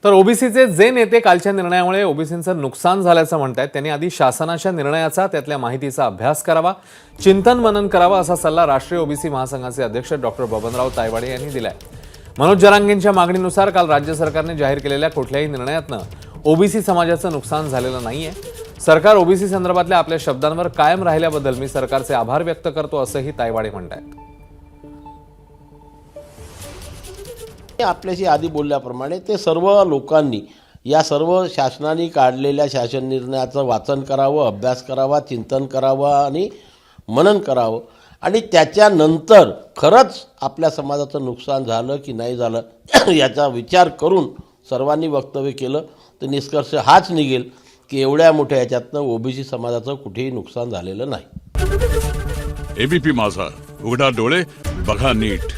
तर ओबीसीचे जे नेते कालच्या निर्णयामुळे ओबीसींचं नुकसान झाल्याचं म्हणतात त्यांनी आधी शासनाच्या निर्णयाचा त्यातल्या माहितीचा अभ्यास करावा, चिंतन मनन करावा असा सल्ला राष्ट्रीय ओबीसी महासंघाचे अध्यक्ष डॉक्टर बबनराव तायवाडे यांनी दिलाय। मनोज जरांगेंच्या मागणीनुसार काल राज्य सरकारने जाहीर केलेल्या कुठल्याही निर्णयातनं ओबीसी समाजाचं नुकसान झालेलं नाहीये। सरकार ओबीसी संदर्भातल्या आपल्या शब्दांवर कायम राहिल्याबद्दल मी सरकारचे आभार व्यक्त करतो असंही तायवाडे म्हणतात। आपल्याशी आधी बोलल्याप्रमाणे ते सर्व लोकांनी या सर्व शासनाने काढलेल्या शासन निर्णयाचं वाचन करावं, अभ्यास करावा, चिंतन करावं आणि मनन करावं आणि त्याच्यानंतर खरंच आपल्या समाजाचं नुकसान झालं की नाही झालं याचा विचार करून सर्वांनी वक्तव्य केलं तर निष्कर्ष हाच निघेल की एवढ्या मोठ्या याच्यातनं ओबीसी समाजाचं कुठेही नुकसान झालेलं नाही। एबीपी माझा, उघडा डोळे बघा नीट।